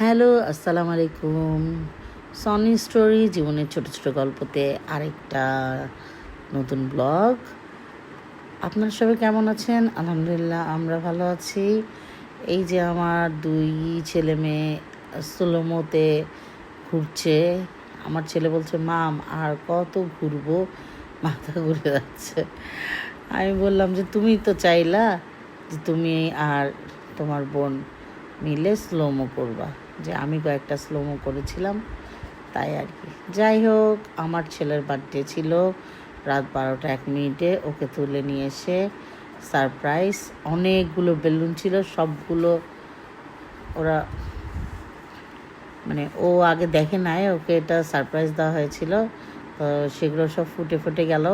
Hello, আসসালামু আলাইকুম। Sony story জীবনের ছোট ছোট গল্পতে আরেকটা নতুন ব্লগ। আপনারা সবাই কেমন আছেন? আলহামদুলিল্লাহ আমরা ভালো আছি। এই যে আমার দুই ছেলে মেয়ে সুলোমোতে ঘুরছে। আমার ছেলে বলছে, মাম আর কত ঘুরবো, মাথা ঘুরে যাচ্ছে। আমি বললাম যে তুমি তো চাইলা যে তুমি আর তোমার বোন মিলে স্লোমো করবা, যে আমি কয়েকটা স্লোমো করেছিলাম, তাই আর কি। যাই হোক, আমার ছেলের বার্থডে ছিল রাত 12টা 1 মিনিটে। ওকে তুলে নিয়ে এসে সারপ্রাইজ, অনেকগুলো বেলুন ছিল, সবগুলো ওরা মানে ও আগে দেখে নাই, ওকে এটা সারপ্রাইজ দেওয়া হয়েছিল। তো সেগুলো সব ফুটে ফুটে গেল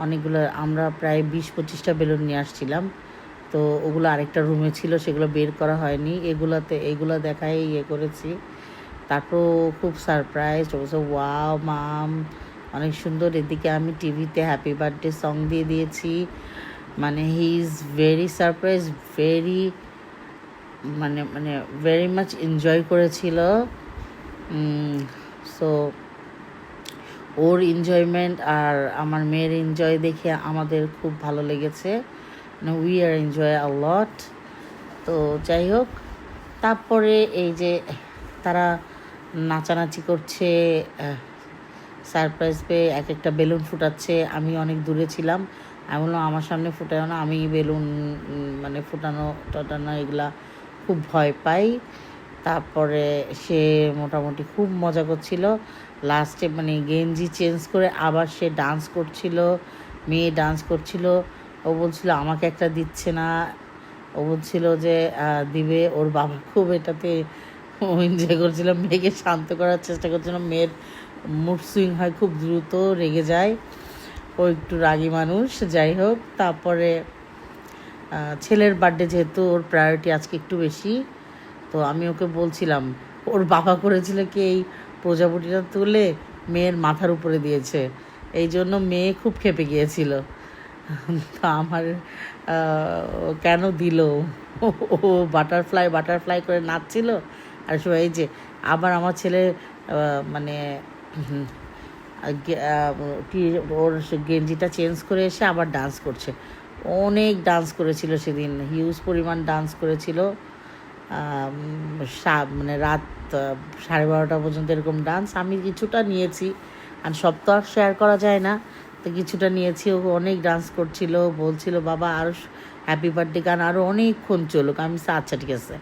অনেকগুলো। আমরা প্রায় 20-25টা বেলুন নিয়ে আসছিলাম, তো ওগুলো আরেকটা রুমে ছিল, সেগুলো বের করা হয়নি। এগুলো দেখাই করেছি। তারপর খুব সারপ্রাইজ, অবশ্য ওয়াও মাম অনেক সুন্দর। এদিকে আমি টিভিতে হ্যাপি বার্থডে সং দিয়ে দিয়েছি। মানে he is very surprise, very মানে মানে ভেরি মাচ এনজয় করেছিল। সো ওর এনজয়মেন্ট আর আমার মেয়ের এনজয় দেখে আমাদের খুব ভালো লেগেছে। উই আর এনজয় আ লট। তো যাই হোক, তারপরে এই যে তারা নাচানাচি করছে, সারপ্রাইজ পেয়ে এক একটা বেলুন ফুটাচ্ছে। আমি অনেক দূরে ছিলাম, আমি বললাম আমার সামনে ফুটানো না, আমি বেলুন মানে ফুটানো টটানো এগুলা খুব ভয় পাই। তারপরে সে মোটামুটি খুব মজা করছিল। লাস্টে মানে গেঞ্জি চেঞ্জ করে আবার সে ডান্স করছিল, মেয়ে ডান্স করছিল। ও বলছিল আমাকে একটা দিচ্ছে না, ও বলছিল যে দিবে। ওর বাবা খুব এটাতে এনজয় করছিল, মেয়েকে শান্ত করার চেষ্টা করছিল। মেয়ের মুড সুইং হয়, খুব দ্রুত রেগে যায়, ও একটু রাগী মানুষ। যাই হোক, তারপরে ছেলের বার্থডে যেহেতু ওর প্রায়োরিটি আজকে একটু বেশি, তো আমি ওকে বলছিলাম, ওর বাবা করেছিল কি এই প্রজাপতিটা তুলে মেয়ের মাথার উপরে দিয়েছে, এই জন্য মেয়ে খুব ক্ষেপে গিয়েছিল। তো আমার কেন দিল, ও বাটারফ্লাই বাটারফ্লাই করে নাচছিল। আর সবাই এই যে আবার আমার ছেলে মানে কি ওর গেঞ্জিটা চেঞ্জ করে এসে আবার ডান্স করছে। অনেক ডান্স করেছিল সেদিন, হিউজ পরিমাণ ডান্স করেছিল। মানে রাত 12:30 পর্যন্ত এরকম ডান্স। আমি কিছুটা নিয়েছি, আর সব তো আর শেয়ার করা যায় না, তো কিছুটা নিয়েছি। ও অনেক ডান্স করছিল, বলছিল বাবা আরও হ্যাপি বার্থডে গান আরও অনেকক্ষণ চলুক। আমি আচ্ছা ঠিক আছে,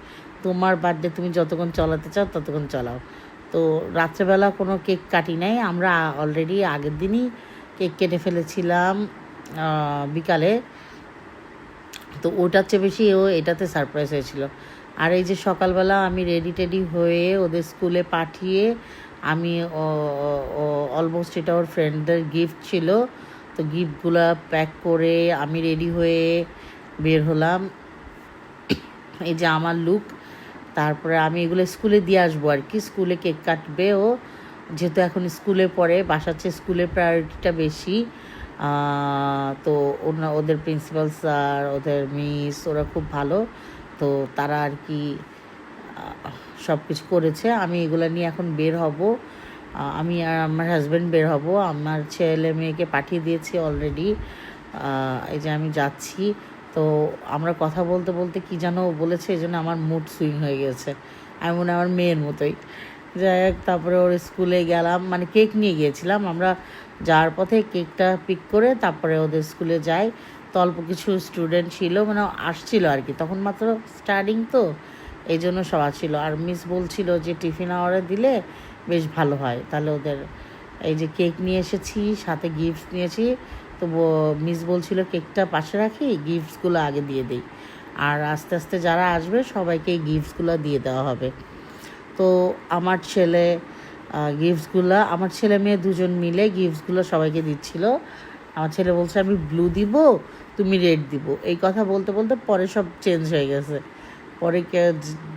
তোমার বার্থডে তুমি যতক্ষণ চলাতে চাও ততক্ষণ চালাও। তো রাত্রেবেলা কোনো কেক কাটি নাই, আমরা অলরেডি আগের দিনই কেক কেটে ফেলেছিলাম বিকালে। তো ওটার চেয়ে বেশি ও এটাতে সারপ্রাইজ হয়েছিল। আর এই যে সকালবেলা আমি রেডি টেডি হয়ে ওদের স্কুলে পাঠিয়ে, আমি অলমোস্ট এটা ওর ফ্রেন্ডদের গিফট ছিল, তো গিফটগুলো প্যাক করে আমি রেডি হয়ে বের হলাম। এই যে আমার লুক। তারপরে আমি এগুলো স্কুলে দিয়ে আসবো আর কি, স্কুলে কেক কাটবে ও, যেহেতু এখন স্কুলে পড়ে, বাসার চেয়ে স্কুলের প্রায়োরিটিটা বেশি। তো ওদের প্রিন্সিপাল স্যার, ওদের মিস, ওরা খুব ভালো। তো তারা আর কি সব কিছু করেছে। আমি এগুলো নিয়ে এখন বের হব। আমি আর আমার হাজব্যান্ড বের হব, আমার ছেলে মেয়েকে পাঠিয়ে দিয়েছি অলরেডি। এই যে আমি যাচ্ছি। তো আমরা কথা বলতে বলতে কী যেন বলেছে, এই জন্য আমার মুড সুইং হয়ে গেছে, আমি মনে আমার মেয়ের মতোই। যাই হোক, তারপরে ওর স্কুলে গেলাম, মানে কেক নিয়ে গিয়েছিলাম আমরা। যাওয়ার পথে কেকটা পিক করে তারপরে ওদের স্কুলে যাই। তো অল্প কিছু স্টুডেন্ট ছিল, মানে আসছিল আর কি, তখন মাত্র স্টার্টিং, তো এই জন্য সব আসছিল। আর মিস বলছিল যে টিফিন আওয়ারে দিলে বেশ ভালো হয়, তাহলে ওদের। এই যে কেক নিয়ে এসেছি, সাথে গিফট নিয়েছি। তো মিস বলছিল কেকটা পাশে রাখি, গিফটসগুলো আগে দিয়ে দিই, আর আস্তে আস্তে যারা আসবে সবাইকে গিফটসগুলো দিয়ে দেওয়া হবে। তো আমার ছেলে গিফটসগুলো, আমার ছেলে মেয়ে দুজন মিলে গিফটসগুলো সবাইকে দিচ্ছিল। আমার ছেলে বলছে আমি ব্লু দিব, তুমি রেড দিব। এই কথা বলতে বলতে পরে সব চেঞ্জ হয়ে গেছে। পরে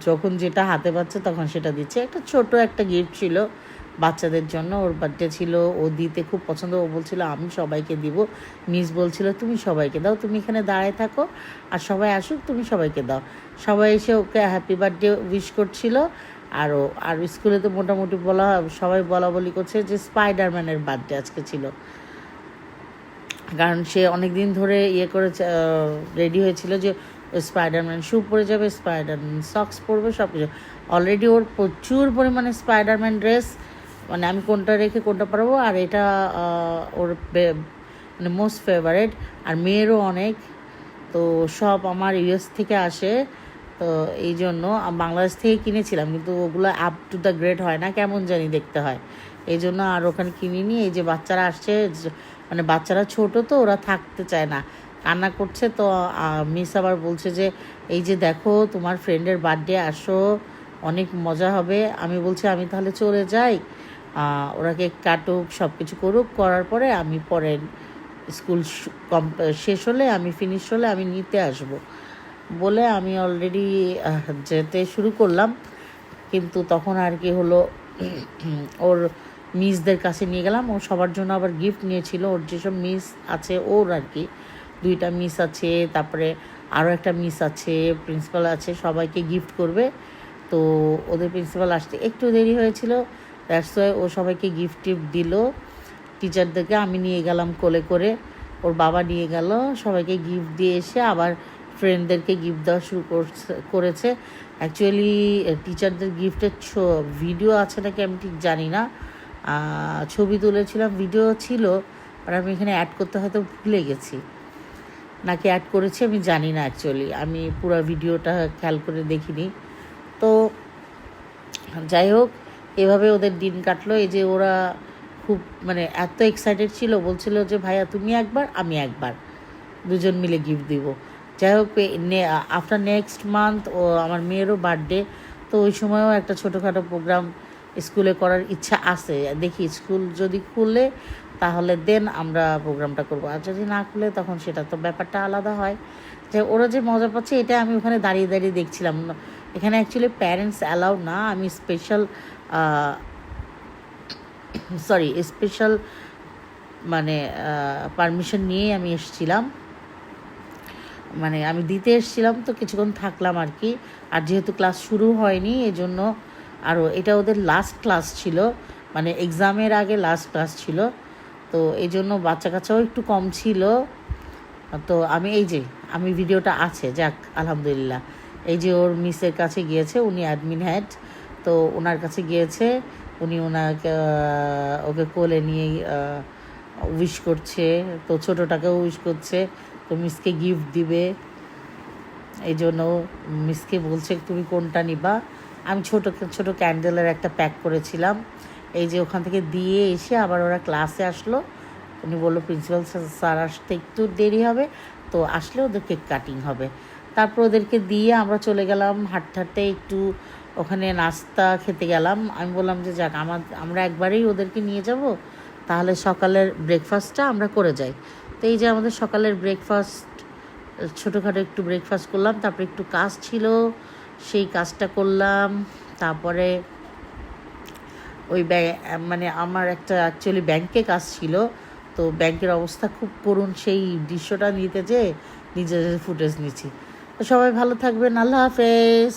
যখন যেটা হাতে পাচ্ছে তখন সেটা দিচ্ছে। একটা ছোট একটা গিফট ছিল বাচ্চাদের জন্য, ওর বার্থডে ছিল, ও দিতে খুব পছন্দ। ও বলছিল আমি সবাইকে দিব। মিস বলছিল তুমি সবাইকে দাও, তুমি এখানে দাঁড়ায় থাকো, আর সবাই আসুক তুমি সবাইকে দাও। সবাই এসে ওকে হ্যাপি বার্থডে উইশ করছিল। আর স্কুলে তো মোটামুটি সবাই বলা বলি করছে যে স্পাইডারম্যানের বার্থডে আজকে ছিল, কারণ সে অনেক দিন ধরে করেছে, রেডি হয়েছিল যে স্পাইডারম্যান শু পরে যাবে, স্পাইডারম্যান সক্স পরবে, সব কিছু। অলরেডি ওর প্রচুর পরিমাণে স্পাইডারম্যান ড্রেস, মানে আমি কোনটা রেখে কোনটা পরবো, আর এটা ওর মানে মোস্ট ফেভারেট। আর মেয়েরও অনেক, তো সব আমার ইউএস থেকে আসে, তো এই জন্য বাংলাদেশ থেকে কিনেছিলাম, কিন্তু ওগুলো আপ টু দ্য গ্রেড হয় না, কেমন জানি দেখতে হয়, এই জন্য আর ওখানে কিনিনি। এই যে বাচ্চারা আসছে, মানে বাচ্চারা ছোট তো ওরা থাকতে চায় না, কান্না করছে, তো মিস আবার বলছে যে এই যে দেখো তোমার ফ্রেন্ডের বার্থডে, আসো, অনেক মজা হবে। আমি বলছি আমি তাহলে চলে যাই, ওরা কেক কাটুক, সব কিছু করুক, করার পরে আমি পরে স্কুল শেষ হলে, আমি ফিনিশ হলে আমি নিতে আসব বলে আমি অলরেডি যেতে শুরু করলাম। কিন্তু তখন আর কি হলো, ওর মিসদের কাছে নিয়ে গেলাম, ও সবার জন্য আবার গিফট নিয়েছিল, ওর যেসব মিস আছে ওর আর কি 2টা মিস আছে, তারপরে আরও একটা মিস আছে, প্রিন্সিপাল আছে, সবাইকে গিফট করবে। তো ওদের প্রিন্সিপাল আসতে একটু দেরি হয়েছিল, দ্যাটস ওয়াই ও সবাইকে গিফট টিফট দিল। টিচারদেরকে আমি নিয়ে গেলাম কোলে করে, ওর বাবা নিয়ে গেল, সবাইকে গিফট দিয়ে এসে আবার ফ্রেন্ডদেরকে গিফট দেওয়া শুরু করেছে। অ্যাকচুয়ালি টিচারদের গিফটের ভিডিও আছে নাকি আমি ঠিক জানি না, ছবি তুলেছিলাম, ভিডিও ছিল, আর আমি এখানে অ্যাড করতে হয়তো ভুলে গেছি, নাকি অ্যাড করেছি আমি জানি না। অ্যাকচুয়ালি আমি পুরো ভিডিওটা খেয়াল করে দেখিনি। তো যাই হোক, এভাবে ওদের দিন কাটলো। এই যে ওরা খুব মানে এত এক্সাইটেড ছিল, বলছিল যে ভাইয়া তুমি একবার আমি একবার, দুজন মিলে গিফট দিব। যাই হোক, আফটার নেক্সট মান্থ ও আমার মেয়েরও বার্থডে, তো ওই সময়ও একটা ছোটোখাটো প্রোগ্রাম স্কুলে করার ইচ্ছা আছে। দেখি স্কুল যদি খুলে তাহলে দেন আমরা প্রোগ্রামটা করবো, আর যদি না খুলে তখন সেটা তো ব্যাপারটা আলাদা হয়। যে ওরা যে মজা পাচ্ছে এটা আমি ওখানে দাঁড়িয়ে দাঁড়িয়ে দেখছিলাম। এখানে অ্যাকচুয়ালি প্যারেন্টস অ্যালাউ না, আমি স্পেশাল মানে পারমিশন নিয়েই আমি এসেছিলাম, মানে আমি দিতে এসেছিলাম, তো কিছুক্ষণ থাকলাম আর কি। আর যেহেতু ক্লাস শুরু হয়নি এই জন্য, আরও এটা ওদের লাস্ট ক্লাস ছিল, মানে এক্সামের আগে লাস্ট ক্লাস ছিল, তো এই জন্য বাচ্চা কাচ্চাও একটু কম ছিল। তো আমি ভিডিওটা আছে, যাক আলহামদুলিল্লাহ। এই যে ওর মিসের কাছে গিয়েছে, উনি অ্যাডমিন হেড, তো ওনার কাছে গিয়েছে, উনি ওকে কোলে নিয়ে উইশ করছে, তো ছোটোটাকেও উইশ করছে, তো মিসকে গিফট দিবে, এই জন্য মিসকে বলছে তুমি কোনটা নিবা। আমি ছোট ক্যান্ডেলের একটা প্যাক করেছিলাম। এই যে ওখান থেকে দিয়ে এসে আবার ওরা ক্লাসে আসলো, উনি বললো প্রিন্সিপাল স্যার আসতে একটু দেরি হবে, তো আসলে ওদের কেক কাটিং হবে। তারপর ওদেরকে দিয়ে আমরা চলে গেলাম হাঁটতে হাঁটতে, একটু ওখানে নাস্তা খেতে গেলাম। আমি বললাম যে যাক আমরা একবারেই ওদেরকে নিয়ে যাব, তাহলে সকালের ব্রেকফাস্টটা আমরা করে যাই। তো এই যে আমাদের সকালের ব্রেকফাস্ট, ছোটোখাটো একটু ব্রেকফাস্ট করলাম, তারপরে একটু কাজ ছিল, সেই কাজটা করলাম। তারপরে ওই মানে আমার একটা অ্যাকচুয়ালি ব্যাংকে কাজ ছিল, তো ব্যাংকের অবস্থা খুব করুণ, সেই দৃশ্যটা নিতে যেয়ে নিজেদের ফুটেজ নিচ্ছি। তো সবাই ভালো থাকবেন, আল্লাহ হাফেজ।